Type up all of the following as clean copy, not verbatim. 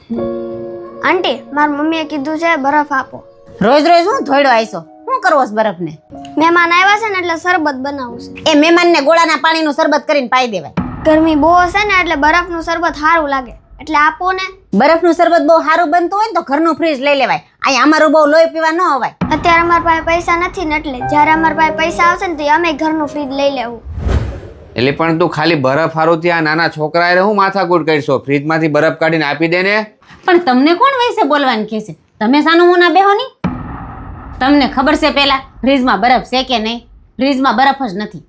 આંટી મારી મમ્મીએ કીધું છે બરફ આપો. રોજ રોજ હું ધોઈડો આઈસો, શું કરવો છે બરફને? મહેમાન આવ્યા છે ને એટલે શરબત બનાવું છે. એ મહેમાનને ગોળાના પાણીનું શરબત કરીને પાઈ દેવાય. ગરમી બહુ હશે ને એટલે બરફનું શરબત સારું લાગે એટલે આપો ને. બરફનું શરબત બહુ સારું બનતું હોય ને તો ઘરનું ફ્રીજ લઈ લેવાય. અહીંયા અમારું બહુ લોહી પીવા ન અવાય. અત્યારે અમારી પાસે પૈસા નથી ને એટલે જ્યારે અમારી પાસે પૈસા આવશે ને તો અમે ઘરનું ફ્રીજ લઈ લેવું. એટલે પણ તું ખાલી બરફ હારું ત્યાં નાના છોકરાએ હું માથાકૂટ કરીશો? ફ્રીજમાંથી બરફ કાઢીને આપી દે ને. પણ તમને કોણ વૈસે બોલવાનું કહે છે? તમે સાનું મોના બેહો ની. તમને ખબર છે પેલા ફ્રીજમાં બરફ છે કે નહીં? ફ્રીજમાં બરફ જ નથી.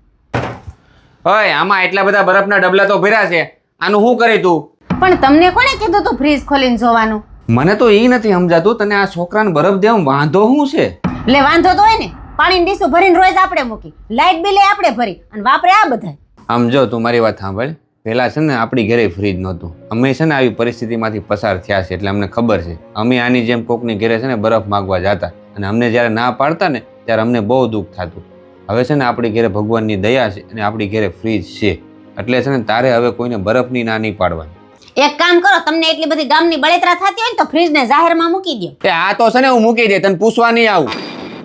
ઓય આમાં એટલા બધા બરફના ડબલા તો ભર્યા છે, આનું શું કરી તું? પણ તમને કોણે કીધું તું ફ્રીજ ખોલીને જોવાનું? મને તો એ નથી સમજાતું તને આ છોકરાને બરફ દેવામાં વાંધો શું છે? એટલે વાંધો તો હોય ને, પાણીની ડીશું ભરીને રોજ આપણે મૂકી, લાઇટ બિલે આપણે ભરી અને વાપરે આ બધા. આમ જો તું મારી વાત સાંભળ, પહેલા છે ને આપણી ઘરે ફ્રીજ નહોતું. અમે છે ને આવી પરિસ્થિતિમાંથી પસાર થયા છે એટલે અમને ખબર છે. અમે આની જેમ કોકની ઘરે છે ને બરફ માગવા જતા અને અમને જ્યારે ના પાડતા ને ત્યારે અમને બહુ દુઃખ થતું. હવે છે ને આપણી ઘરે ભગવાનની દયા છે અને આપણી ઘરે ફ્રીજ છે એટલે છે ને તારે હવે કોઈને બરફની ના નહીં પાડવાની. એક કામ કરો, તમને એટલી બધી ગામની બળેતરા થતી હોય ને તો ફ્રીજને જાહેરમાં મૂકી દો. એ આ તો છે ને હું મૂકી દે, તને પૂછવા નહીં આવું.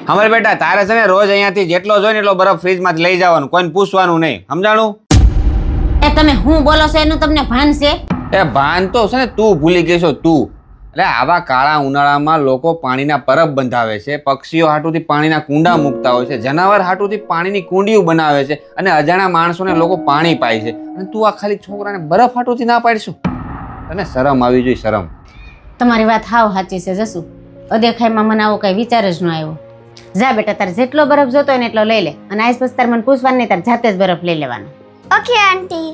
અમારે બેટા તારે છે ને રોજ અહીંયાથી જેટલો જોઈએ ને એટલો બરફ ફ્રીજમાંથી લઈ જવાનું, કોઈને પૂછવાનું નહીં, સમજાણું? એ તમે હું બોલો છો એનું તમને ભાન છે? એ ભાન તો છે ને તું ભૂલી ગઈ છો તું. એટલે આવા કાળા ઉનાળામાં લોકો પાણીના પરબ બંધાવે છે, પક્ષીઓ હાટુથી પાણીના કુંડા મૂકતા હોય છે, જનાવર હાટુથી પાણીની કુંડીઓ બનાવે છે અને અજાણ્યા માણસોને લોકો પાણી પાય છે અને તું આ ખાલી છોકરાને બરફ હાટુથી ના પાડશું? તને શરમ આવી જોઈએ, શરમ. તમારી વાત હાવ સાચી છે જસુ. અદેખાઈમાં મને આવો કઈ વિચાર જ ન આવ્યો. જા બેટા, તારે જેટલો બરફ જોતો હોય ને એટલો લઈ લે અને આજ પછી તારે મને પૂછવાનું નહીં, તારે જાતે જ બરફ લઈ લેવાનો. Okay aunty.